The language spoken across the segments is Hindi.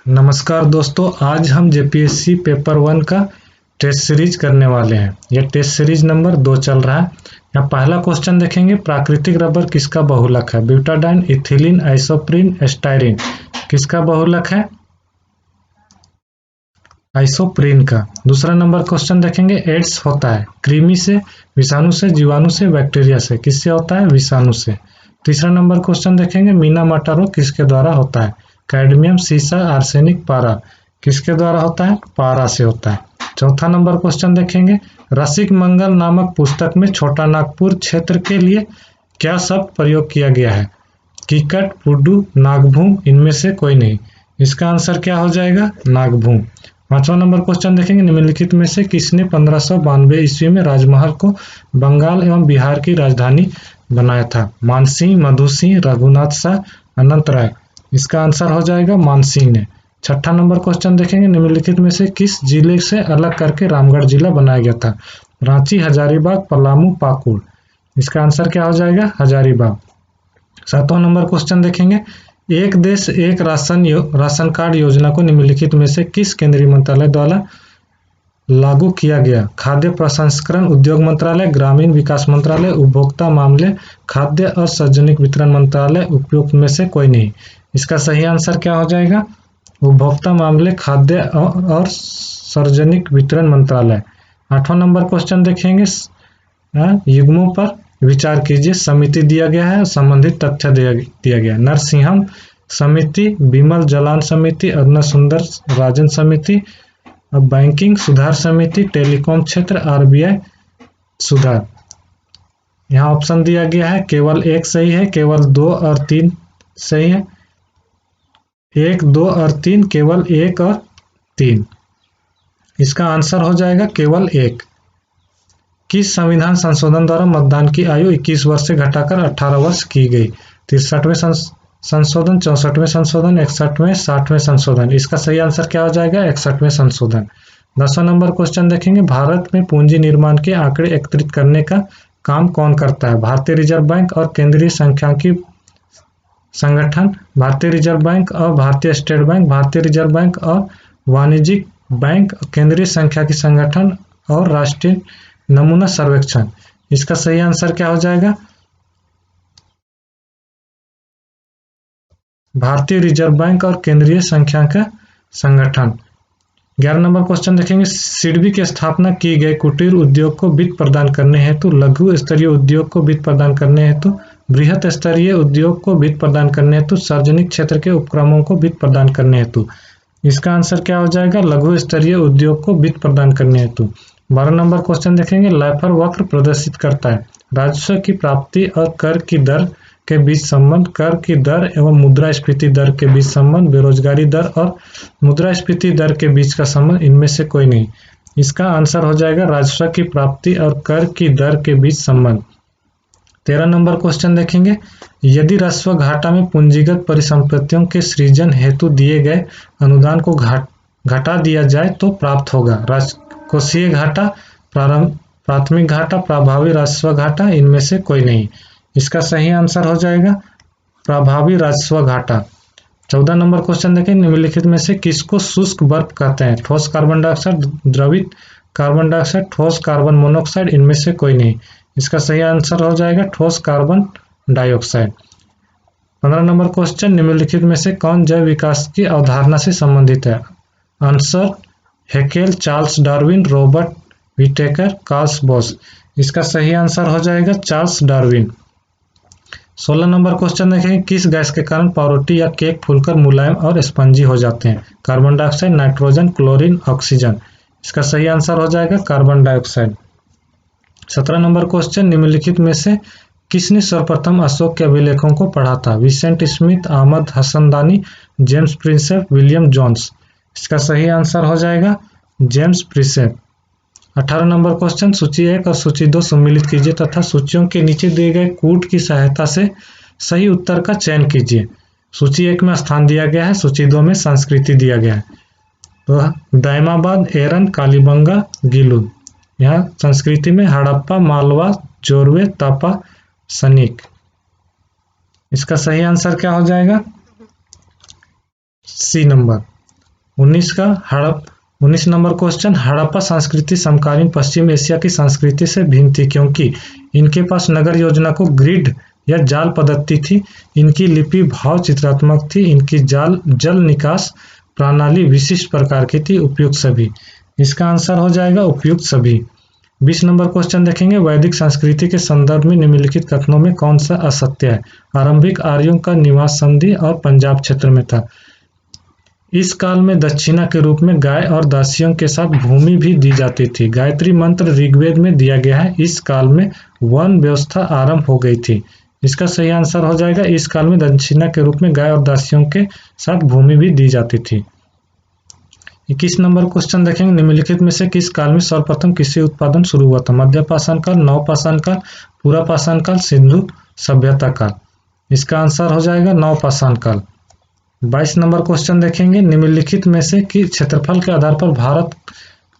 नमस्कार दोस्तों, आज हम जेपीएससी पेपर 1 का टेस्ट सीरीज करने वाले हैं। यह टेस्ट सीरीज नंबर 2 चल रहा है। यहाँ पहला क्वेश्चन देखेंगे, प्राकृतिक रबर किसका बहुलक है? Butadiene, ethylene, isoprene, styrene. किसका बहुलक है? आइसोप्रीन का। दूसरा नंबर क्वेश्चन देखेंगे, एड्स होता है कृमि से, विषाणु से, जीवाणु से, बैक्टीरिया से। किससे होता है? विषाणु से। तीसरा नंबर क्वेश्चन देखेंगे, मीना माटा रोग किसके द्वारा होता है? कैडमियम, सीसा, आर्सेनिक, पारा। किसके द्वारा होता है? पारा से होता है। चौथा नंबर क्वेश्चन देखेंगे, रसिक मंगल नामक पुस्तक में छोटा नागपुर क्षेत्र के लिए क्या शब्द प्रयोग किया गया है? कीकट, पुडू, नागभूम, इनमें से कोई नहीं। इसका आंसर क्या हो जाएगा? नागभूम। पांचवा नंबर क्वेश्चन देखेंगे, निम्नलिखित में से किसने 1592 ईस्वी में राजमहल को बंगाल एवं बिहार की राजधानी बनाया था? मानसिंह, मधु सिंह, रघुनाथ शाह, अनंत राय। इसका आंसर हो जाएगा मानसिंह ने। छठा नंबर क्वेश्चन देखेंगे, निम्नलिखित में से किस जिले से अलग करके रामगढ़ जिला बनाया गया था? रांची, हजारीबाग, पलामू, पाकुड़। इसका आंसर क्या हो जाएगा? हजारीबाग। सातवां नंबर क्वेश्चन देखेंगे, एक देश एक राशन कार्ड योजना को निम्नलिखित में से किस केंद्रीय मंत्रालय द्वारा लागू किया गया? खाद्य प्रसंस्करण उद्योग मंत्रालय, ग्रामीण विकास मंत्रालय, उपभोक्ता मामले, खाद्य और सार्वजनिक वितरण मंत्रालय। उपयुक्त में से कोई नहीं। इसका सही आंसर क्या हो जाएगा? उपभोक्ता मामले, खाद्य और सार्वजनिक वितरण मंत्रालय। आठवां नंबर क्वेश्चन देखेंगे, युग्मों पर विचार कीजिए। समिति दिया गया है, संबंधित तथ्य दिया गया। नरसिंहम समिति, विमल जलान समिति, अरुण सुंदर राजन समिति, बैंकिंग सुधार समिति, टेलीकॉम क्षेत्र, आरबीआई सुधार। यहाँ ऑप्शन दिया गया है, केवल एक सही है, केवल 2 और 3 सही है। 1, 2 और 3, केवल 1 और 3। इसका आंसर हो जाएगा केवल 1। किस संविधान संशोधन द्वारा मतदान की आयु 21 वर्ष से घटाकर 18 वर्ष की गई? 63वें संशोधन, 64वें संशोधन, 61वें, 60वें संशोधन। इसका सही आंसर क्या हो जाएगा? 61वें संशोधन। 10वां नंबर क्वेश्चन देखेंगे, भारत में पूंजी निर्माण के आंकड़े एकत्रित करने का काम कौन करता है? भारतीय रिजर्व बैंक और केंद्रीय सांख्यिकी संगठन, भारतीय रिजर्व बैंक और भारतीय स्टेट बैंक, भारतीय रिजर्व बैंक और वाणिज्यिक बैंक, केंद्रीय सांख्यिकी संगठन और राष्ट्रीय नमूना सर्वेक्षण। इसका सही आंसर क्या हो जाएगा? भारतीय रिजर्व बैंक और केंद्रीय सांख्यिकी संगठन। 11 नंबर क्वेश्चन देखेंगे, सिडबी की स्थापना की गई कुटीर उद्योग को वित्त प्रदान करने हेतु, लघु स्तरीय उद्योग को वित्त प्रदान करने हेतु, बृहत स्तरीय उद्योग को वित्त प्रदान करने हेतु, सार्वजनिक क्षेत्र के उपक्रमों को वित्त प्रदान करने हेतु। इसका आंसर क्या हो जाएगा? लघु स्तरीय उद्योग को वित्त प्रदान करने हेतु। 12 नंबर क्वेश्चन देखेंगे, लैफर वक्र प्रदर्शित करता है राजस्व की प्राप्ति और कर की दर के बीच संबंध, कर की दर एवं मुद्रास्फीति दर के बीच संबंध, बेरोजगारी दर और मुद्रास्फीति दर के बीच का संबंध। इनमें से कोई नहीं। इसका आंसर हो जाएगा राजस्व की प्राप्ति और कर की दर के बीच संबंध। 13 नंबर क्वेश्चन देखेंगे, यदि राजस्व घाटा में पूंजीगत परिसंपत्तियों के सृजन हेतु दिए गए अनुदान को घटा दिया जाए तो प्राप्त होगा? कोषीय घाटा, प्राथमिक घाटा, प्रभावी राजस्व घाटा। इनमें से कोई नहीं। इसका सही आंसर हो जाएगा प्रभावी राजस्व घाटा। 14 नंबर क्वेश्चन देखें, निम्नलिखित में से किसको शुष्क बर्फ कहते हैं? ठोस कार्बन डाइऑक्साइड, द्रवित कार्बन डाइऑक्साइड, ठोस कार्बन मोनोऑक्साइड। इनमें से कोई नहीं। इसका सही आंसर हो जाएगा ठोस कार्बन डाइऑक्साइड। 15 नंबर क्वेश्चन, निम्नलिखित में से कौन जैव विकास की अवधारणा से संबंधित है? Answer Haeckel, Charles Darwin, Robert Whittaker, Carl Woese. इसका सही आंसर हो जाएगा चार्ल्स डार्विन। 16 नंबर क्वेश्चन देखेंगे, किस गैस के कारण पावरोटी या केक फूलकर मुलायम और स्पंजी हो जाते हैं? Carbon dioxide, nitrogen, chlorine, oxygen. इसका सही आंसर हो जाएगा कार्बन डाइऑक्साइड। 17 नंबर क्वेश्चन, निम्नलिखित में से किसने सर्वप्रथम अशोक के अभिलेखों को पढ़ा था? Vincent Smith, Ahmad Hasan Dani, James Prinsep, William Jones. इसका सही आंसर हो जाएगा जेम्स प्रिंसेप। 18 नंबर क्वेश्चन, सूची 1 और सूची 2 सम्मिलित कीजिए तथा सूचियों के नीचे दिए गए कूट की सहायता से सही उत्तर का चयन कीजिए। सूची 1 में स्थान दिया गया है, सूची 2 में संस्कृति दिया गया है। तो दायमाबाद, एरन, कालीबंगा, गिलू। यहाँ संस्कृति में हड़प्पा, मालवा, जोरवे, तापा, सनीक। इसका सही आंसर क्या हो जाएगा? C number. 19 number question, Harappa संस्कृति समकालीन पश्चिम एशिया की संस्कृति से भिन्न थी क्योंकि इनके पास नगर योजना को ग्रिड या जाल पद्धति थी, इनकी लिपि भाव चित्रात्मक थी, इनकी जल निकास प्रणाली विशिष्ट प्रकार की थी। उपयुक्त सभी, इसका आंसर हो जाएगा उपयुक्त सभी। 20 नंबर क्वेश्चन देखेंगे, वैदिक संस्कृति के संदर्भ में निम्नलिखित कथनों में कौन सा असत्य है? आरंभिक आर्यों का निवास संधि और पंजाब क्षेत्र में था। इस काल में दक्षिणा के रूप में गाय और दासियों के साथ भूमि भी दी जाती थी। गायत्री मंत्र ऋग्वेद में दिया गया है। इस काल में वन व्यवस्था आरंभ हो गई थी। इसका सही आंसर हो जाएगा, इस काल में दक्षिणा के रूप में गाय और दासियों के साथ भूमि भी दी जाती थी। 21 नंबर क्वेश्चन देखेंगे, निम्नलिखित में से किस काल में सर्वप्रथम कृषि उत्पादन शुरू हुआ था? मध्य पाषाण काल, नवपाषाण काल, पूरा पाषाण काल, सिंधु सभ्यता काल। इसका आंसर हो जाएगा नवपाषाण काल। 22 नंबर क्वेश्चन देखेंगे, निम्नलिखित में से कि क्षेत्रफल के आधार पर भारत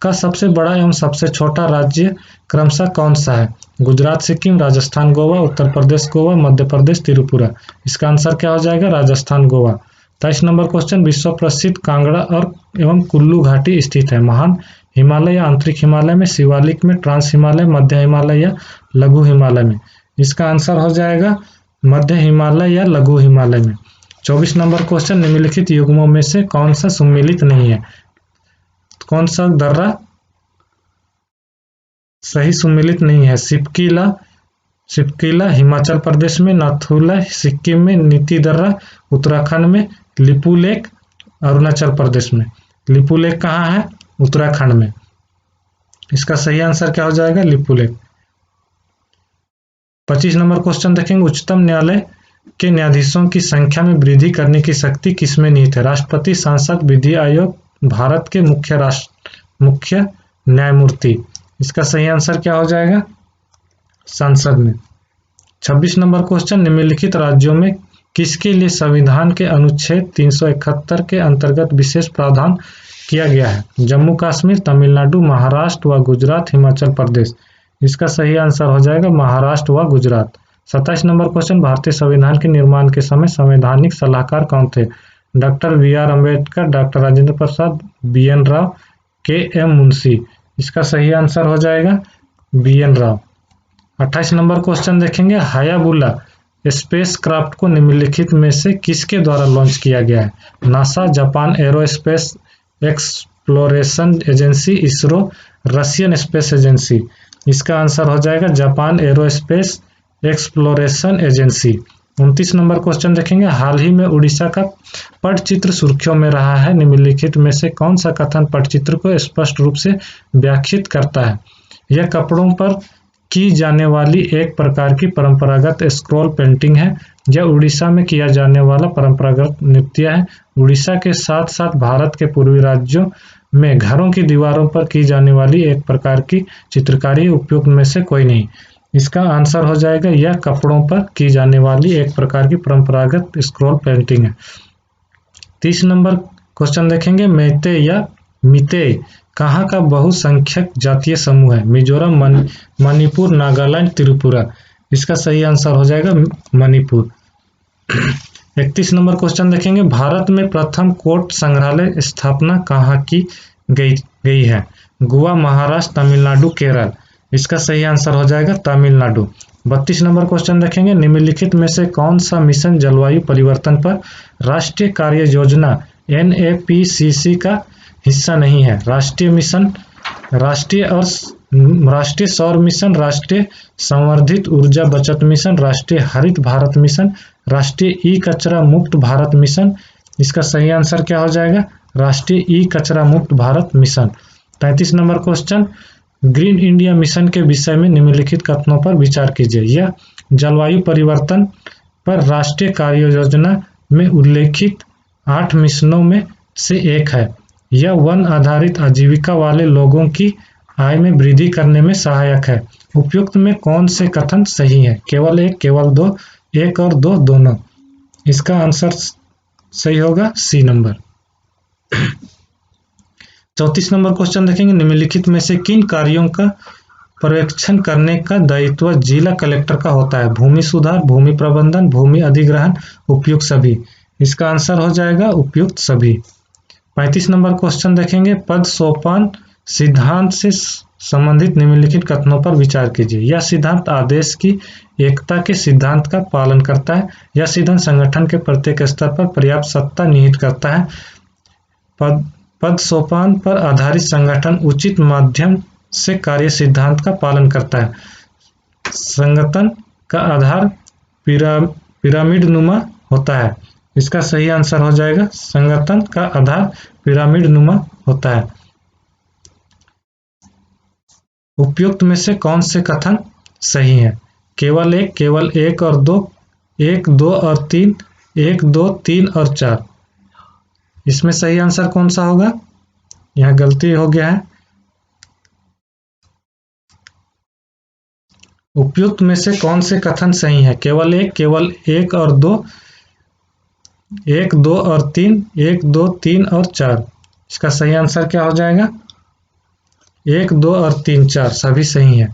का सबसे बड़ा एवं सबसे छोटा राज्य क्रमशः कौन सा है? गुजरात, सिक्किम, राजस्थान, गोवा, उत्तर प्रदेश, गोवा, मध्य प्रदेश, त्रिपुरा। इसका आंसर क्या हो जाएगा? राजस्थान, गोवा। 23 नंबर क्वेश्चन, विश्व प्रसिद्ध कांगड़ा और एवं कुल्लू घाटी स्थित है। महान हिमालय या आंतरिक हिमालय में, शिवालिक में, ट्रांस हिमालय, मध्य हिमालय या लघु हिमालय में। इसका आंसर हो जाएगा मध्य हिमालय या लघु हिमालय में। 24 नंबर क्वेश्चन, निम्नलिखित युग्मों में से कौन सा सम्मिलित नहीं है? कौन सा दर्रा सही सम्मिलित नहीं है? सिपकीला हिमाचल प्रदेश में, नाथुला सिक्किम में, नीति दर्रा उत्तराखंड में, लिपुलेख अरुणाचल प्रदेश में। लिपुलेख कहाँ है? उत्तराखंड में। इसका सही आंसर क्या हो जाएगा? लिपुलेख। 25 नंबर क्वेश्चन देखेंगे, उच्चतम न्यायालय के न्यायाधीशों की संख्या में वृद्धि करने की शक्ति किसमें निहित है? राष्ट्रपति, सांसद, विधि आयोग, भारत के मुख्य न्यायमूर्ति। इसका सही आंसर क्या हो जाएगा? संसद में। 26 नंबर क्वेश्चन, निम्नलिखित राज्यों में किसके लिए संविधान के अनुच्छेद 371 के अंतर्गत विशेष प्रावधान किया गया है? जम्मू कश्मीर, तमिलनाडु, महाराष्ट्र व गुजरात, हिमाचल प्रदेश। इसका सही आंसर हो जाएगा महाराष्ट्र व गुजरात। 27 नंबर क्वेश्चन, भारतीय संविधान के निर्माण के समय संवैधानिक सलाहकार कौन थे? Doctor BR Ambedkar, doctor Rajendra Prasad, BN Rao, KM Munshi. इसका सही आंसर हो जाएगा BN राव। 28 नंबर क्वेश्चन देखेंगे, हायाबुला स्पेस क्राफ्ट को निम्नलिखित में से किसके द्वारा लॉन्च किया गया है? NASA, Japan aerospace exploration agency, ISRO, Russian space agency. इसका आंसर हो जाएगा Japan aerospace exploration agency. 29 number question देखेंगे, हाल ही में उड़ीसा का पटचित्र सुर्खियों में रहा है। निम्नलिखित में से कौन सा कथन पटचित्र को स्पष्ट रूप से व्याख्यायित करता है? यह कपड़ों पर की जाने वाली एक प्रकार की परंपरागत स्क्रॉल पेंटिंग है। यह उड़ीसा में किया जाने वाला परंपरागत नृत्य है। उड़ीसा के साथ साथ भारत के पूर्वी राज्यों में घरों की दीवारों पर की जाने वाली एक प्रकार की चित्रकारी उपयुक्त में से कोई नहीं। इसका आंसर हो जाएगा, यह कपड़ों पर की जाने वाली एक प्रकार की परंपरागत स्क्रॉल पेंटिंग है। 30 नंबर क्वेश्चन देखेंगे, मैते या मिते कहाँ का बहुसंख्यक जातीय समूह है? मिजोरम, मणिपुर, नागालैंड, त्रिपुरा। इसका सही आंसर हो जाएगा मणिपुर। 31 नंबर क्वेश्चन देखेंगे, भारत में प्रथम कोर्ट संग्रहालय स्थापना कहाँ की गई है? गोवा, महाराष्ट्र, तमिलनाडु, केरल। इसका सही आंसर हो जाएगा तमिलनाडु। 32 नंबर क्वेश्चन देखेंगे, निम्नलिखित में से कौन सा मिशन जलवायु परिवर्तन पर राष्ट्रीय कार्य योजना NAPCC का हिस्सा नहीं है? राष्ट्रीय सौर मिशन, राष्ट्रीय संवर्धित ऊर्जा बचत मिशन, राष्ट्रीय हरित भारत मिशन, राष्ट्रीय ई कचरा मुक्त भारत मिशन। इसका सही आंसर क्या हो जाएगा? राष्ट्रीय ई कचरा मुक्त Bharat mission. 33 number question, green India mission के विषय में निम्नलिखित कथनों पर विचार कीजिए। यह जलवायु परिवर्तन पर राष्ट्रीय कार्य योजना में उल्लेखित 8 मिशनों में से एक है। यह वन आधारित आजीविका वाले लोगों की आय में वृद्धि करने में सहायक है। उपयुक्त में कौन से कथन सही है? केवल एक, केवल दो, एक और दो, दोनों। इसका आंसर सही होगा C नंबर। 34 नंबर क्वेश्चन देखेंगे, निम्नलिखित में से किन कार्यों का पर्यवेक्षण करने का दायित्व जिला कलेक्टर का होता है? भूमि सुधार, भूमि प्रबंधन, भूमि अधिग्रहण, उपयुक्त सभी। इसका आंसर हो जाएगा उपयुक्त सभी। 35 नंबर क्वेश्चन देखेंगे, पद सोपान सिद्धांत से संबंधित निम्नलिखित कथनों पर विचार कीजिए। यह सिद्धांत आदेश की एकता के सिद्धांत का पालन करता है। यह सिद्धांत संगठन के प्रत्येक स्तर पर पर्याप्त सत्ता निहित करता है। पद सोपान पर आधारित संगठन उचित माध्यम से कार्य सिद्धांत का पालन करता है। संगठन का आधार पिरामिड नुमा होता है। इसका सही आंसर हो जाएगा, संगठन का आधार पिरामिड नुमा होता है। उपयुक्त में से कौन से कथन सही है? केवल एक और दो, 1, 2 और 3, 1, 2, 3 और 4। इसमें सही आंसर कौन सा होगा? यहाँ गलती हो गया है। उपयुक्त में से कौन से कथन सही है? केवल एक और दो, 1, 2 और 3, 1, 2, 3 और 4। इसका सही आंसर क्या हो जाएगा? 1, 2 और 3, 4 सभी सही है।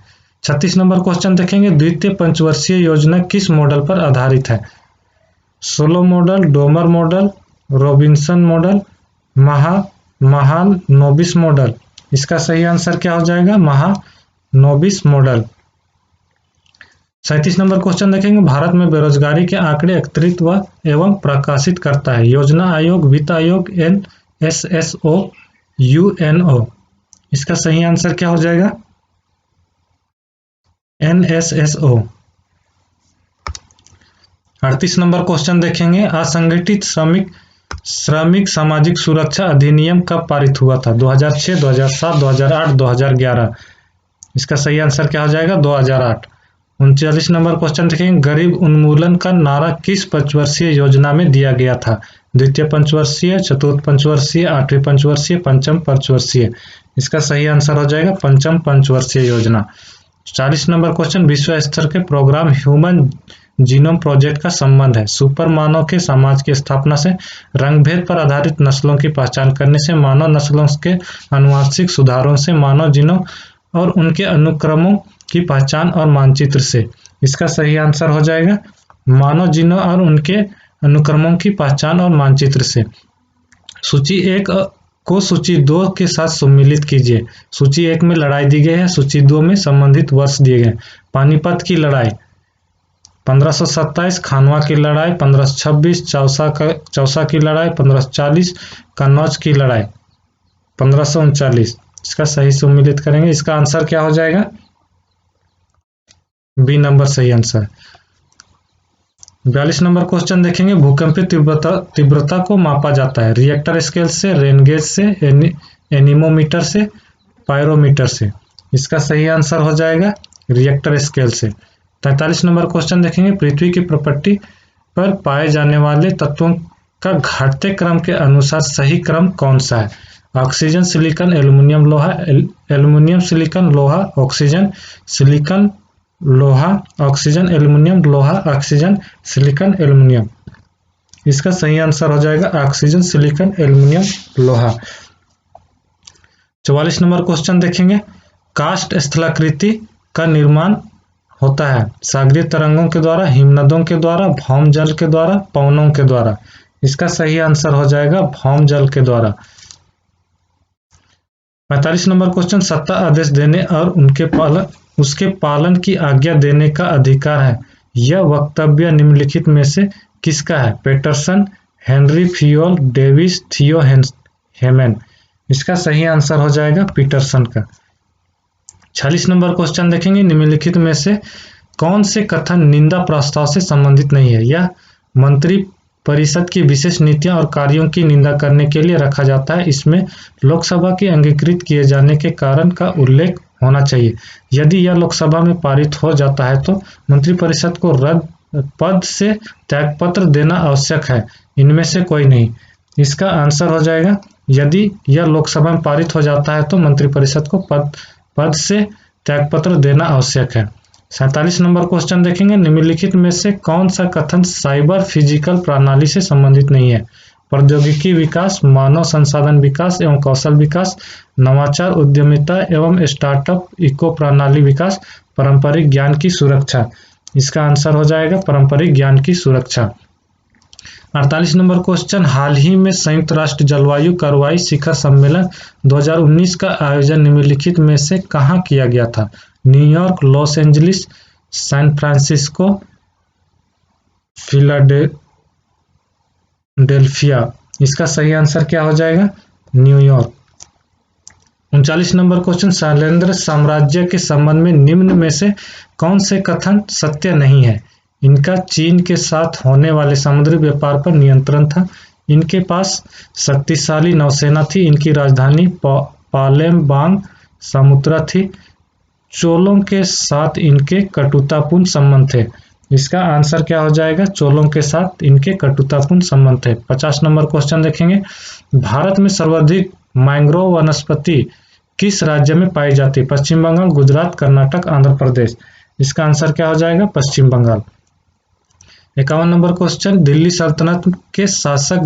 36 नंबर क्वेश्चन देखेंगे, द्वितीय पंचवर्षीय योजना किस मॉडल पर आधारित है? Solow model, Domar model, Robinson model, Mahalanobis model. इसका सही आंसर क्या हो जाएगा? महालनोबिस मॉडल। 37 नंबर क्वेश्चन देखेंगे, भारत में बेरोजगारी के आंकड़े एकत्रित व एवं प्रकाशित करता है। योजना आयोग, वित्त आयोग, NSSO, UNO। इसका सही आंसर क्या हो जाएगा? NSSO। 38 नंबर क्वेश्चन देखेंगे, असंगठित श्रमिक सामाजिक सुरक्षा अधिनियम कब पारित हुआ था? 2006, 2007, 2008, 2011। इसका सही आंसर क्या हो जाएगा? 2008। 39 नंबर क्वेश्चन देखेंगे, गरीब उन्मूलन का नारा किस पंचवर्षीय योजना में दिया गया था? द्वितीय पंचवर्षीय, चतुर्थ पंचवर्षीय, 8वीं पंचवर्षीय, पंचम पंचवर्षीय। इसका सही आंसर हो जाएगा पंचम पंचवर्षीय योजना। 40 नंबर क्वेश्चन, विश्व स्तर के प्रोग्राम ह्यूमन जीनोम प्रोजेक्ट का संबंध है। सुपर मानव के समाज की स्थापना से, रंगभेद पर आधारित नस्लों की पहचान करने से, मानव नस्लों के आनुवंशिक सुधारों से, मानव जीनोम और उनके अनुक्रमों की पहचान और मानचित्र से। इसका सही आंसर हो जाएगा मानव जीनोम और उनके अनुक्रमों की पहचान और मानचित्र से। सूची 1 को सूची 2 के साथ सम्मिलित कीजिए। सूची 1 में लड़ाई दी गई है, सूची 2 में संबंधित वर्ष दिए गए। पानीपत की लड़ाई 1527, खानवा की लड़ाई 1526, चौसा की लड़ाई 1540, कन्नौज की लड़ाई 1539। इसका सही सम्मिलित करेंगे। इसका आंसर क्या हो जाएगा? बी नंबर सही आंसर। 42 नंबर क्वेश्चन देखेंगे, भूकंपीय तीव्रता को मापा जाता है। रिएक्टर स्केल से, रेन गेज से, एनीमोमीटर से, पायरोमीटर से। इसका सही आंसर हो जाएगा रिएक्टर स्केल से। 43 नंबर क्वेश्चन देखेंगे, पृथ्वी की प्रपट्टी पर पाए जाने वाले तत्वों का घटते क्रम के अनुसार सही क्रम कौन सा है? ऑक्सीजन, सिलिकॉन, एल्यूमिनियम, लोहा, एल्यूमिनियम, सिलिकॉन, लोहा, ऑक्सीजन, सिलिकॉन, लोहा, ऑक्सीजन, एल्यूमिनियम, लोहा, ऑक्सीजन, सिलिकॉन, एल्यूमिनियम। इसका सही आंसर हो जाएगा ऑक्सीजन, सिलिकॉन, एल्यूमिनियम, लोहा। 44 नंबर क्वेश्चन देखेंगे, काष्ठ स्थलाकृति का निर्माण होता है सागरीय तरंगों के द्वारा, हिमनदों के द्वारा, भौम जल के द्वारा, पवनों के द्वारा। इसका सही आंसर हो जाएगा भौम जल के द्वारा। 45 नंबर क्वेश्चन, सत्ता आदेश देने और उसके पालन की आज्ञा देने का अधिकार है। यह वक्तव्य निम्नलिखित में से किसका है? पेटरसन, हेनरी फियोल, डेविस, थियो हेमन। इसका सही आंसर हो जाएगा पीटरसन का। 46 नंबर क्वेश्चन देखेंगे, निम्नलिखित में से कौन से कथन निंदा प्रस्ताव से संबंधित नहीं है? यह मंत्री परिषद की विशेष नीतियां और कार्यों की निंदा करने के लिए रखा जाता है। इसमें लोकसभा के अंगीकृत किए जाने के कारण का उल्लेख होना चाहिए। यदि यह लोकसभा में पारित हो जाता है तो मंत्रिपरिषद को पद से त्यागपत्र देना आवश्यक है। इनमें से कोई नहीं। इसका आंसर हो जाएगा, यदि यह लोकसभा में पारित हो जाता है तो मंत्रिपरिषद को पद से त्यागपत्र देना आवश्यक है। 47 नंबर क्वेश्चन देखेंगे, निम्नलिखित में से कौन सा कथन साइबर फिजिकल प्रणाली से संबंधित नहीं है? प्रौद्योगिकी विकास, मानव संसाधन विकास एवं कौशल विकास, नवाचार, उद्यमिता एवं स्टार्टअप, इको प्रणाली विकास, पारंपरिक ज्ञान की सुरक्षा। इसका आंसर हो जाएगा पारंपरिक ज्ञान की सुरक्षा। 48 नंबर क्वेश्चन, हाल ही में संयुक्त राष्ट्र जलवायु कार्रवाई शिखर सम्मेलन 2019 का आयोजन निम्नलिखित में से कहाँ किया गया था? New York, Los Angeles, San Francisco, Philadelphia. इसका सही आंसर क्या हो जाएगा? न्यूयॉर्क। 39 नंबर क्वेश्चन, शैलेंद्र साम्राज्य के संबंध में निम्न में से कौन से कथन सत्य नहीं है? इनका चीन के साथ होने वाले समुद्री व्यापार पर नियंत्रण था, इनके पास शक्तिशाली नौसेना थी, इनकी राजधानी पालेमबांग समुद्रा थी, चोलों के साथ इनके कटुतापूर्ण संबंध थे। इसका आंसर क्या हो जाएगा? चोलों के साथ इनके कटुतापूर्ण संबंध थे। 50 नंबर क्वेश्चन देखेंगे, भारत में सर्वाधिक मैंग्रोव वनस्पति किस राज्य में पाई जाती है? पश्चिम बंगाल, गुजरात, कर्नाटक, आंध्र प्रदेश। इसका आंसर क्या हो जाएगा? पश्चिम बंगाल। 51 नंबर क्वेश्चन, दिल्ली सल्तनत के शासक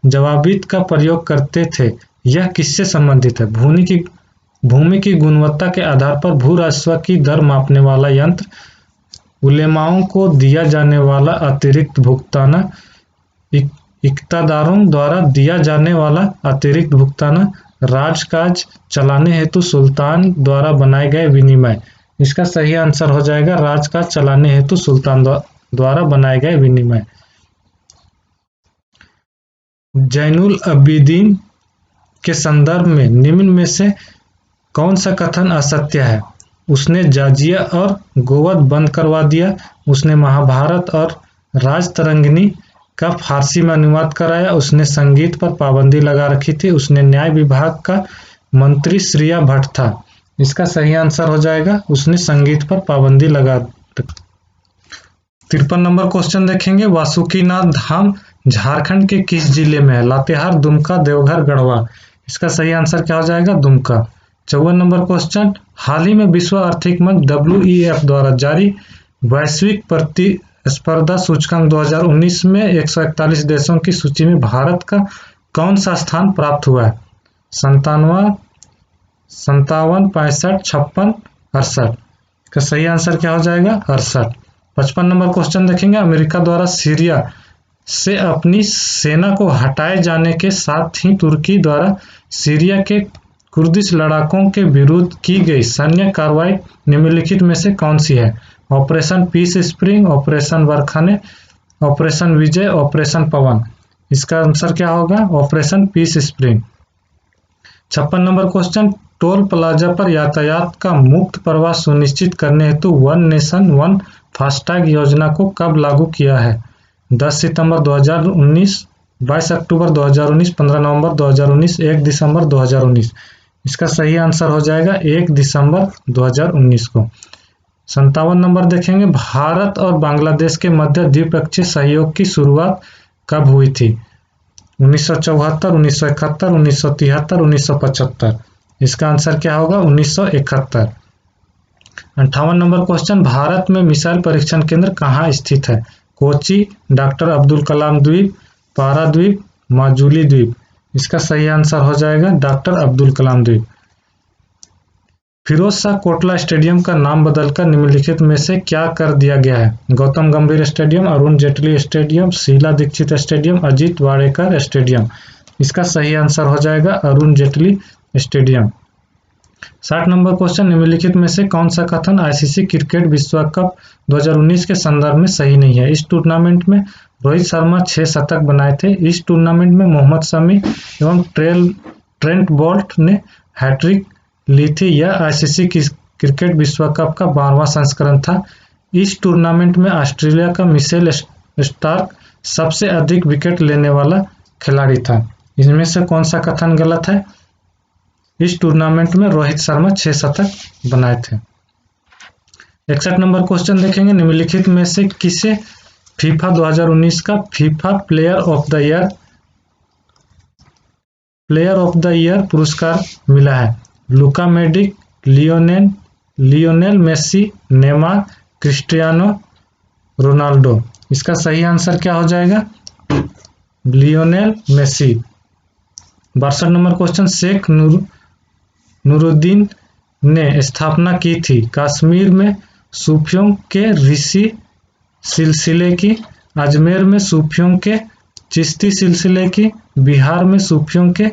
जवाबित का प्रयोग करते थे, यह किससे संबंधित है? भूमि की गुणवत्ता के आधार पर भू राजस्व की दर मापने वाला यंत्र, उलेमाओं को दिया जाने वाला अतिरिक्त भुगतान, इक्तादारों द्वारा दिया जाने वाला अतिरिक्त भुगतान, राजकाज चलाने हेतु सुल्तान द्वारा बनाए गए विनिमय। इसका सही आंसर हो जाएगा राजकाज चलाने हेतु सुल्तान द्वारा बनाए गए विनिमय। जैनुल अबिदीन के संदर्भ में निम्न में से कौन सा कथन असत्य है? उसने जाजिया और गोवध बंद करवा दिया, उसने महाभारत और राजतरंगिणी का फारसी में अनुवाद कराया, उसने संगीत पर पाबंदी लगा रखी थी, उसने न्याय विभाग का मंत्री श्रिया भट्ट था। इसका सही आंसर हो जाएगा उसने संगीत पर पाबंदी लगा। 53 नंबर क्वेश्चन देखेंगे, वासुकीनाथ धाम झारखंड के किस जिले में है? लातेहार, दुमका, देवघर, गढ़वा। इसका सही आंसर क्या हो जाएगा? दुमका। 54 नंबर क्वेश्चन, हाल ही में विश्व आर्थिक मंच WEF द्वारा जारी वैश्विक प्रतिस्पर्धा सूचकांक 2019 में 141 देशों की सूची में भारत का कौन सा स्थान प्राप्त हुआ है? 57, 65, 56, 68। इसका सही आंसर क्या हो जाएगा? 68। 55 नंबर क्वेश्चन देखेंगे, अमेरिका द्वारा सीरिया से अपनी सेना को हटाए जाने के साथ ही तुर्की द्वारा सीरिया के कुर्दिश लड़ाकों के विरुद्ध की गई सैन्य कार्रवाई निम्नलिखित में से कौन सी है? Operation peace spring, operation Barkhane, operation Vijay, operation Pawan. इसका आंसर क्या होगा? Operation peace spring. 56 number question, toll plaza पर यातायात का मुक्त प्रवाह सुनिश्चित करने हेतु वन नेशन वन फास्टैग योजना को कब लागू किया है? 10 सितंबर 2019, 22 अक्टूबर 2019, 15 नवंबर 2019, 1 दिसंबर 2019। इसका सही आंसर हो जाएगा 1 दिसंबर 2019 को। 57 नंबर देखेंगे, भारत और बांग्लादेश के मध्य द्विपक्षीय सहयोग की शुरुआत कब हुई थी? 1974, 1971, 1973, 1975। इसका आंसर क्या होगा? 1971। 58 नंबर क्वेश्चन, भारत में मिसाइल परीक्षण केंद्र कहाँ स्थित है? कोची, डॉक्टर अब्दुल कलाम द्वीप, पाराद्वीप, माजुली द्वीप। इसका सही आंसर हो जाएगा डॉक्टर अब्दुल कलाम द्वीप। फिरोज शाह कोटला स्टेडियम का नाम बदलकर निम्नलिखित में से क्या कर दिया गया है? Gautam Gambhir stadium, Arun Jaitley stadium, Sheila Dikshit stadium, Ajit Wadekar stadium. इसका सही आंसर हो जाएगा Arun Jaitley stadium. 60 number question, निम्नलिखित में से कौन सा कथन आईसीसी क्रिकेट विश्व कप 2019 के संदर्भ में सही नहीं है? इस टूर्नामेंट में रोहित शर्मा 6 शतक बनाए थे। इस टूर्नामेंट में मोहम्मद शमी एवं ट्रेंट बोल्ट ने हैट्रिक ली थी। यह आईसीसी क्रिकेट विश्व कप का 12वां संस्करण था। इस टूर्नामेंट में ऑस्ट्रेलिया का मिशेल स्टार्क सबसे अधिक विकेट लेने वाला खिलाड़ी था। इनमें से कौन सा कथन गलत है? इस टूर्नामेंट में रोहित शर्मा 6 शतक बनाए थे। 61 नंबर क्वेश्चन देखेंगे, निम्नलिखित में से किसे फीफा 2019 का FIFA player of the year पुरस्कार मिला है? Luka Modric, Lionel Messi, Neymar, Cristiano Ronaldo. इसका सही आंसर क्या हो जाएगा? Lionel Messi. 62 number question, Sheikh Nuruddin ने स्थापना की थी कश्मीर में सूफियों के ऋषि सिलसिले की? अजमेर में सूफियों के चिश्ती सिलसिले की, बिहार में सूफियों के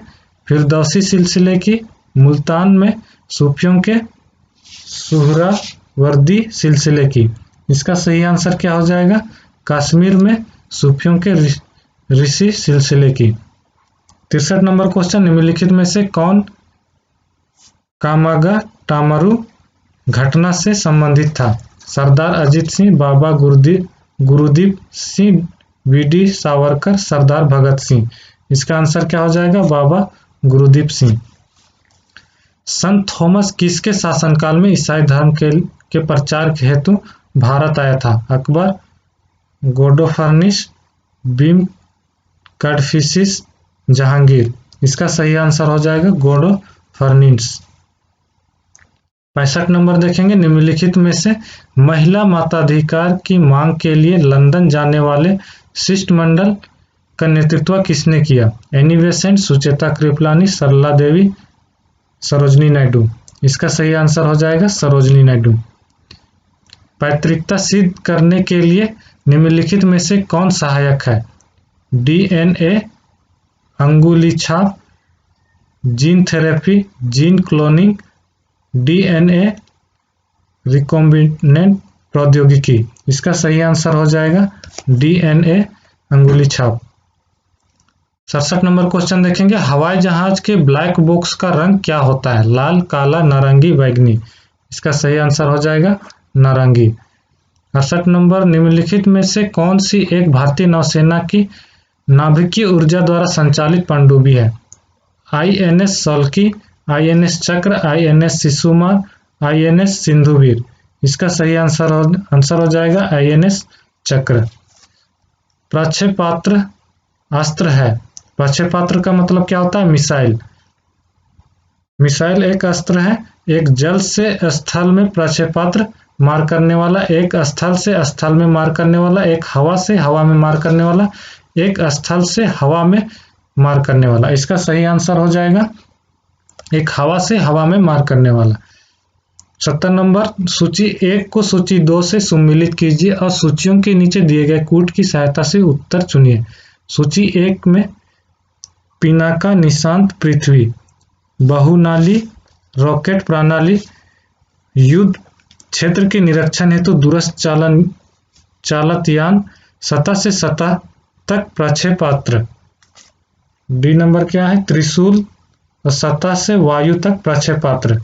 फिरदौसी सिलसिले की, मुल्तान में सूफियों के सुहरावर्दी सिलसिले की। इसका सही आंसर क्या हो जाएगा? कश्मीर में सूफियों के ऋषि सिलसिले की। 63 नंबर क्वेश्चन, निम्नलिखित में से कौन कामागा टामरू घटना से संबंधित था? सरदार अजीत सिंह, बाबा गुरुदीप सिंह, वीडी सावरकर, सरदार भगत सिंह। इसका आंसर क्या हो जाएगा? बाबा गुरुदीप सिंह। संत थॉमस किसके शासनकाल में ईसाई धर्म के प्रचार हेतु भारत आया था? अकबर, गोडोफर्निस, बीम कडफिसिस, जहांगीर। इसका सही आंसर हो जाएगा गोडोफर्निस। 65 नंबर देखेंगे, निम्नलिखित में से महिला मताधिकार की मांग के लिए लंदन जाने वाले शिष्टमंडल का नेतृत्व किसने किया? एनी बेसेंट, सुचेता कृपलानी, सरला देवी, सरोजनी नायडू। इसका सही आंसर हो जाएगा सरोजनी नायडू। पैतृकता सिद्ध करने के लिए निम्नलिखित में से कौन सहायक है? डीएनए, अंगुली छाप, gene therapy, gene cloning, DNA recombinant प्रौद्योगिकी। इसका सही आंसर हो जाएगा डीएनए अंगुली छाप। 67 नंबर क्वेश्चन देखेंगे, हवाई जहाज के ब्लैक बॉक्स का रंग क्या होता है? लाल, काला, नारंगी, बैंगनी। इसका सही आंसर हो जाएगा नारंगी। 68 नंबर, निम्नलिखित में से कौन सी एक भारतीय नौसेना की नाभिकीय ऊर्जा द्वारा संचालित पनडुब्बी है? आईएनएस सौल्की, आईएनएस चक्र, आईएनएस शिशुमार, आईएनएस सिंधुवीर। इसका सही आंसर हो जाएगा आईएनएस चक्र। प्रक्षेपास्त्र अस्त्र है। प्रक्षेपास्त्र का मतलब क्या होता है? मिसाइल। मिसाइल एक अस्त्र है, एक जल से स्थल में प्रक्षेपास्त्र मार करने वाला, एक स्थल से स्थल में मार करने वाला, एक हवा से हवा में मार करने वाला, एक स्थल से हवा में मार करने वाला। इसका सही आंसर हो जाएगा एक हवा से हवा में मार करने वाला। 70 नंबर, सूची 1 को सूची 2 से सम्मिलित कीजिए और सूचियों के नीचे दिए गए कूट की सहायता से उत्तर चुनिए। सूची 1 में पिनाका निशांत पृथ्वी, बहुनाली रॉकेट प्रणाली, युद्ध क्षेत्र के निरीक्षण हेतु दूरस्थ चालित यान, सतह से सतह तक प्रक्षेपास्त्र। डी नंबर क्या है? त्रिशूल और सतह से वायु तक प्रक्षेपास्त्र।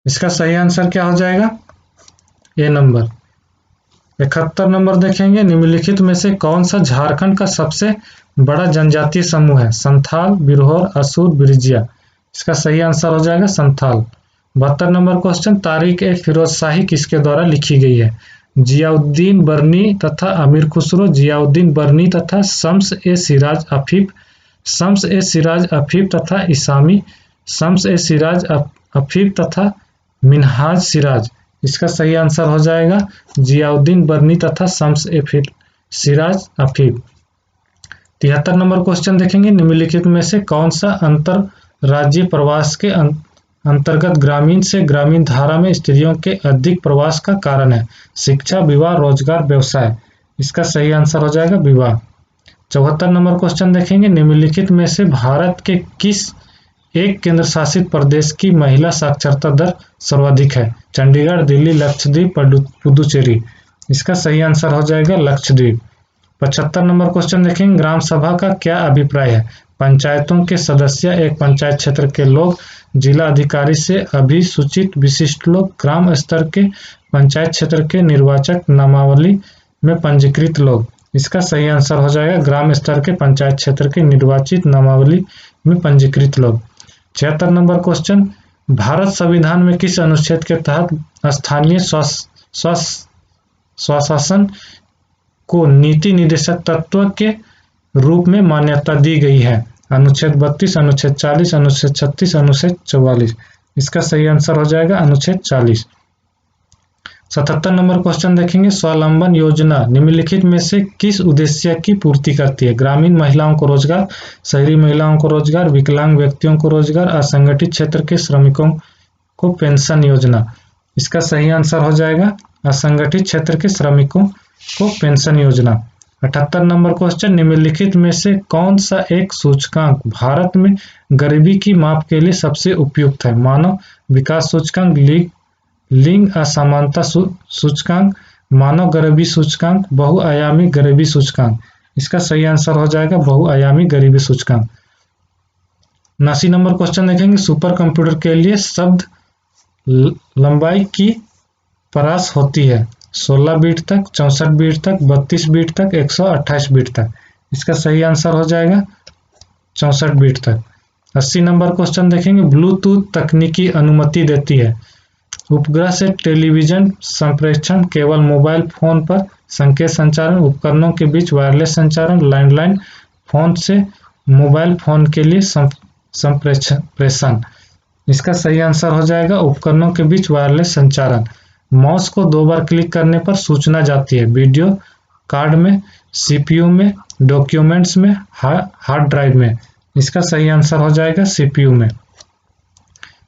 इसका सही आंसर क्या हो जाएगा? ए नंबर। 71 नंबर देखेंगे, निम्नलिखित में से कौन सा झारखंड का सबसे बड़ा जनजातीय समूह है? संथाल, बिरहोर, असुर, बिरजिया। इसका सही आंसर हो जाएगा संथाल। 72 नंबर क्वेश्चन, तारीख-ए-फिरोजशाही किसके द्वारा लिखी गई है? जियाउद्दीन बर्नी तथा अमीर खुसरो, जियाउद्दीन बर्नी तथा शम्स-ए-सिराज अफीफ, शम्स-ए-सिराज अफीफ तथा इसामी, शम्स-ए-सिराज अफीफ तथा मिन्हाज सिराज। इसका सही आंसर हो जाएगा जियाउद्दीन बर्नी तथा शम्स-ए-सिराज अफीफ। 73 नंबर क्वेश्चन देखेंगे, निम्नलिखित में से कौन सा अंतरराज्यीय प्रवास के अंतर्गत ग्रामीण से ग्रामीण धारा में स्त्रियों के अधिक प्रवास का कारण है? शिक्षा, विवाह, रोजगार, व्यवसाय। इसका सही आंसर हो जाएगा विवाह। 74 नंबर क्वेश्चन देखेंगे, निम्नलिखित में से भारत के किस एक केंद्र शासित प्रदेश की महिला साक्षरता दर सर्वाधिक है? चंडीगढ़, दिल्ली, लक्षद्वीप, पुदुचेरी। इसका सही आंसर हो जाएगा लक्षद्वीप। 75 नंबर क्वेश्चन देखेंगे, ग्राम सभा का क्या अभिप्राय है? पंचायतों के सदस्य, एक पंचायत क्षेत्र के लोग, जिला अधिकारी से अभिसूचित विशिष्ट लोग, ग्राम स्तर के पंचायत क्षेत्र के निर्वाचक, नामावली में पंजीकृत लोग। इसका सही आंसर हो जाएगा ग्राम स्तर के पंचायत क्षेत्र के निर्वाचित नामावली में पंजीकृत लोग। 76 नंबर क्वेश्चन, भारत संविधान में किस अनुच्छेद के तहत स्थानीय स्वशासन को नीति निदेशक तत्व के रूप में मान्यता दी गई है? अनुच्छेद 32, अनुच्छेद 40, अनुच्छेद 36, अनुच्छेद 44। इसका सही आंसर हो जाएगा अनुच्छेद 40। 77 नंबर क्वेश्चन देखेंगे, स्वावलंबन योजना निम्नलिखित में से किस उद्देश्य की पूर्ति करती है? ग्रामीण महिलाओं को रोजगार, शहरी महिलाओं को रोजगार, विकलांग व्यक्तियों को रोजगार, असंगठित क्षेत्र के श्रमिकों को पेंशन योजना। इसका सही आंसर हो जाएगा असंगठित क्षेत्र के श्रमिकों को पेंशन योजना। 78 नंबर क्वेश्चन, निम्नलिखित में से कौन सा एक सूचकांक भारत में गरीबी की माप के लिए सबसे उपयुक्त है? मानव विकास सूचकांक, लिंग असमानता सूचकांक, मानव गरीबी सूचकांक, बहुआयामी गरीबी सूचकांक। इसका सही आंसर हो जाएगा बहुआयामी गरीबी सूचकांक। 79 नंबर क्वेश्चन देखेंगे, सुपर कंप्यूटर के लिए शब्द लंबाई की परास होती है 16 बीट तक, 64 बीट तक, 32 बीट तक, 128 बीट तक। इसका सही आंसर हो जाएगा 64 बीट तक। 80 नंबर क्वेश्चन देखेंगे, ब्लूटूथ तकनीकी अनुमति देती है उपग्रह से टेलीविजन संप्रेषण, केवल मोबाइल फोन पर संकेत संचारण, उपकरणों के बीच वायरलेस संचारण, लैंडलाइन फोन से मोबाइल फोन के लिए संप्रेषण। इसका सही आंसर हो जाएगा उपकरणों के बीच वायरलेस संचारण। माउस को 2 बार क्लिक करने पर सूचना जाती है वीडियो कार्ड में, सीपीयू में, डॉक्यूमेंट्स में, हार्ड ड्राइव में। इसका सही आंसर हो जाएगा सीपीयू में।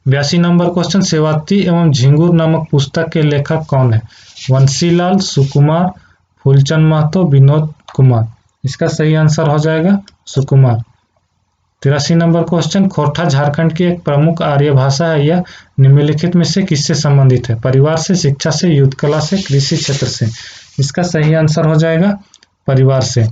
82 नंबर क्वेश्चन, सेवाती एवं झिंगुर नामक पुस्तक के लेखक कौन है? वंशीलाल, सुकुमार, फूलचंद महतो, विनोद कुमार। इसका सही आंसर हो जाएगा सुकुमार। 83 नंबर क्वेश्चन, खोरठा झारखंड की एक प्रमुख आर्य भाषा है, यह निम्नलिखित में से किससे संबंधित है? परिवार से, शिक्षा से, युद्ध कला से, कृषि क्षेत्र से। इसका सही आंसर हो जाएगा परिवार से।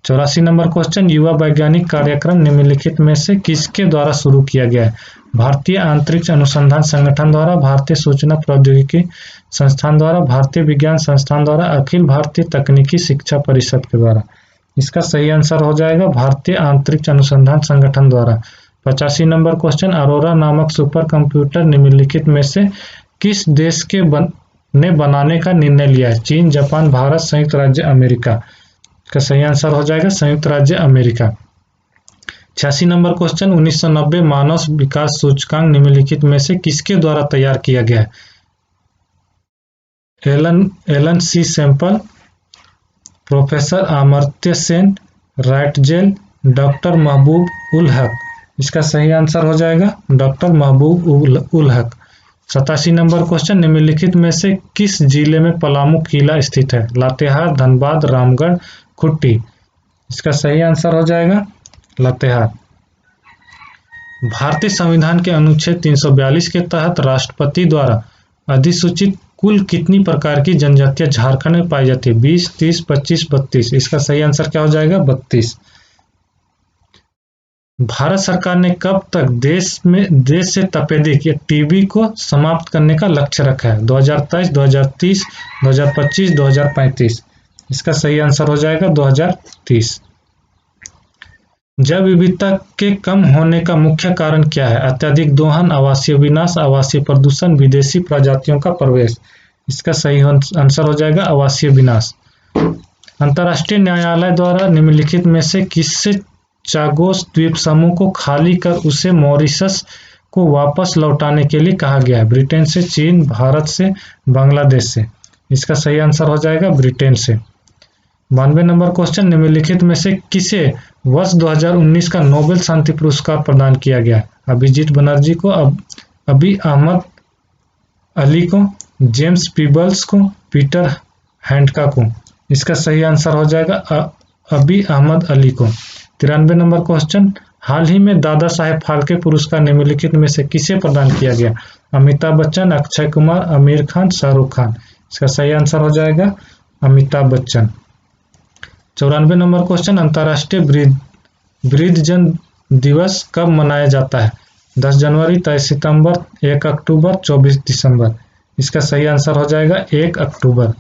84 नंबर क्वेश्चन, युवा वैज्ञानिक कार्यक्रम निम्नलिखित में से किसके द्वारा शुरू किया गया है? भारतीय अंतरिक्ष अनुसंधान संगठन द्वारा, भारतीय सूचना प्रौद्योगिकी संस्थान द्वारा, भारतीय विज्ञान संस्थान द्वारा, अखिल भारतीय तकनीकी शिक्षा परिषद के द्वारा। इसका सही आंसर हो जाएगा भारतीय अंतरिक्ष अनुसंधान संगठन द्वारा। 85 नंबर क्वेश्चन, अरोरा नामक सुपर कंप्यूटर निम्नलिखित में से किस देश के ने बनाने का निर्णय लिया है? चीन, जापान, भारत, संयुक्त राज्य अमेरिका। इसका सही आंसर हो जाएगा संयुक्त राज्य अमेरिका। 86 नंबर क्वेश्चन, 1990 मानव विकास सूचकांक निम्नलिखित में से किसके द्वारा तैयार किया गया है? Ellen C Semple, professor Amartya Sen, Ratzel, doctor Mahbub ul हक। इसका सही आंसर हो जाएगा डॉक्टर महबूब उल हक। 87 नंबर क्वेश्चन, निम्नलिखित में से किस जिले में पलामू किला स्थित है? लातेहार, धनबाद, रामगढ़, खुट्टी। इसका सही आंसर हो जाएगा लातेहार। भारतीय संविधान के अनुच्छेद 342 के तहत राष्ट्रपति द्वारा अधिसूचित कुल कितनी प्रकार की जनजातियां झारखंड में पाई जाती है? 20, 30, 25, 32। इसका सही आंसर क्या हो जाएगा? 32। भारत सरकार ने कब तक देश से तपेदिक या टीबी को समाप्त करने का लक्ष्य रखा है? 2023, 2030, 2025, 2035। इसका सही आंसर हो जाएगा 2030। जैव विविधता के कम होने का मुख्य कारण क्या है? अत्यधिक दोहन, आवासीय विनाश, आवासीय प्रदूषण, विदेशी प्रजातियों का प्रवेश। इसका सही आंसर हो जाएगा आवासीय विनाश। अंतर्राष्ट्रीय न्यायालय द्वारा निम्नलिखित में से किससे चागोस द्वीप समूह को खाली कर उसे मॉरिशस को वापस लौटाने के लिए कहा गया है? ब्रिटेन से, चीन, भारत से, बांग्लादेश से। इसका सही आंसर हो जाएगा ब्रिटेन से। 92 नंबर क्वेश्चन, निम्नलिखित में से किसे वर्ष 2019 का नोबेल शांति पुरस्कार प्रदान किया गया? अभिजीत बनर्जी को, अबी अहमद अली को, जेम्स पीबल्स को, पीटर हैंडका को। इसका सही आंसर हो जाएगा अबी अहमद अली को। 93 नंबर क्वेश्चन, हाल ही में दादा साहेब फाल्के पुरस्कार निम्नलिखित में से किसे प्रदान किया गया? अमिताभ बच्चन, अक्षय कुमार, आमिर खान, शाहरुख खान। इसका सही आंसर हो जाएगा अमिताभ बच्चन। 94 नंबर क्वेश्चन, अंतर्राष्ट्रीय वृद्धजन दिवस कब मनाया जाता है? 10 जनवरी, 23 सितंबर, 1 अक्टूबर, 24 दिसंबर। इसका सही आंसर हो जाएगा 1 अक्टूबर।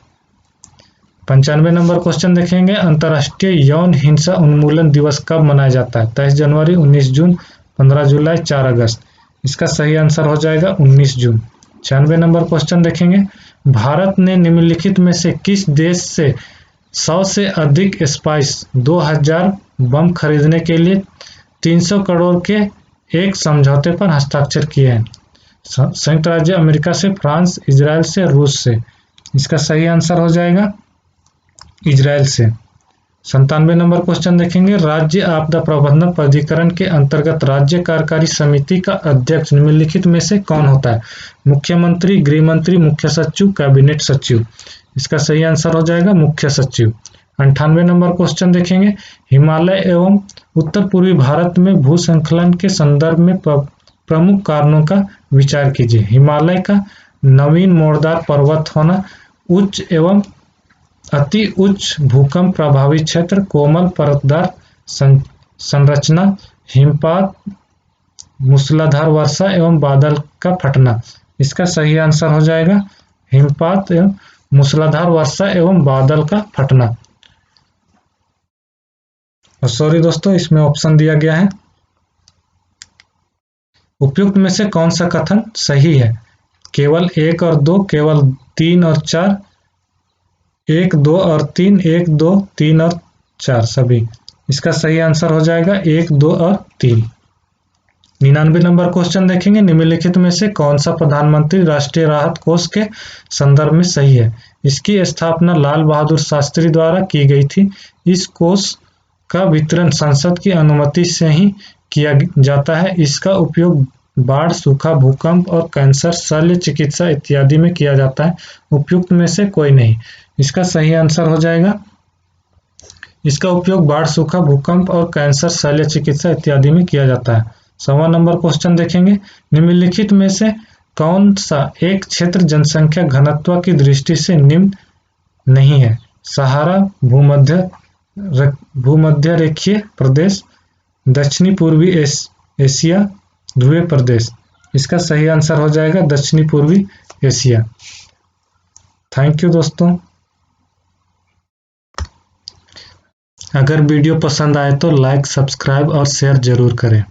95 नंबर क्वेश्चन देखेंगे, अंतर्राष्ट्रीय यौन हिंसा उन्मूलन दिवस कब मनाया जाता है? 23 जनवरी, 19 जून, 15 जुलाई, 4 अगस्त। इसका सही आंसर हो जाएगा 19 जून। 96 नंबर क्वेश्चन देखेंगे, भारत ने निम्नलिखित में से किस देश से 100 से अधिक स्पाइस 2000 बम खरीदने के लिए 300 करोड़ के एक समझौते पर हस्ताक्षर किए हैं? संयुक्त राज्य अमेरिका से, फ्रांस, इजराइल से, रूस से। इसका सही आंसर हो जाएगा इजराइल से। 97 नंबर क्वेश्चन देखेंगे, राज्य आपदा प्रबंधन प्राधिकरण के अंतर्गत राज्य कार्यकारी समिति का अध्यक्ष निम्नलिखित में से कौन होता है? मुख्यमंत्री, गृह मंत्री, मुख्य सचिव, कैबिनेट सचिव। इसका सही आंसर हो जाएगा मुख्य सचिव। 98 नंबर क्वेश्चन देखेंगे, हिमालय एवं उत्तर पूर्वी भारत में भूस्खलन के संदर्भ में प्रमुख कारणों का विचार कीजिए। हिमालय का नवीन मोड़दार पर्वत होना, उच्च एवं अति उच्च भूकंप प्रभावित क्षेत्र, कोमल परतदार संरचना, हिमपात, मूसलाधार वर्षा एवं बादल का फटना। इसका सही आंसर हो जाएगा हिमपात एवं मूसलाधार वर्षा एवं बादल का फटना। सॉरी दोस्तों, इसमें ऑप्शन दिया गया है, उपयुक्त में से कौन सा कथन सही है? केवल 1 और 2, केवल 3 और 4, 1, 2 और 3, 1, 2, 3 और 4 सभी। इसका सही आंसर हो जाएगा 1, 2 और 3। 99 नंबर क्वेश्चन देखेंगे, निम्नलिखित में से कौन सा प्रधानमंत्री राष्ट्रीय राहत कोष के संदर्भ में सही है? इसकी स्थापना लाल बहादुर शास्त्री द्वारा की गई थी। इस कोष का वितरण संसद की अनुमति से ही किया जाता है। इसका उपयोग बाढ़, सूखा, भूकंप और कैंसर, शल्य चिकित्सा इत्यादि में किया जाता है। उपयुक्त में से कोई नहीं। इसका सही आंसर हो जाएगा, इसका उपयोग बाढ़, सूखा, भूकंप और कैंसर, शल्य चिकित्सा इत्यादि में किया जाता है। 100वां नंबर क्वेश्चन देखेंगे, निम्नलिखित में से कौन सा एक क्षेत्र जनसंख्या घनत्व की दृष्टि से निम्न नहीं है? सहारा, भूमध्य रेखीय प्रदेश, दक्षिणी पूर्वी एशिया, ध्रुवीय प्रदेश। इसका सही आंसर हो जाएगा दक्षिणी पूर्वी एशिया। थैंक यू दोस्तों। अगर वीडियो पसंद आए तो लाइक, सब्सक्राइब और शेयर जरूर करें।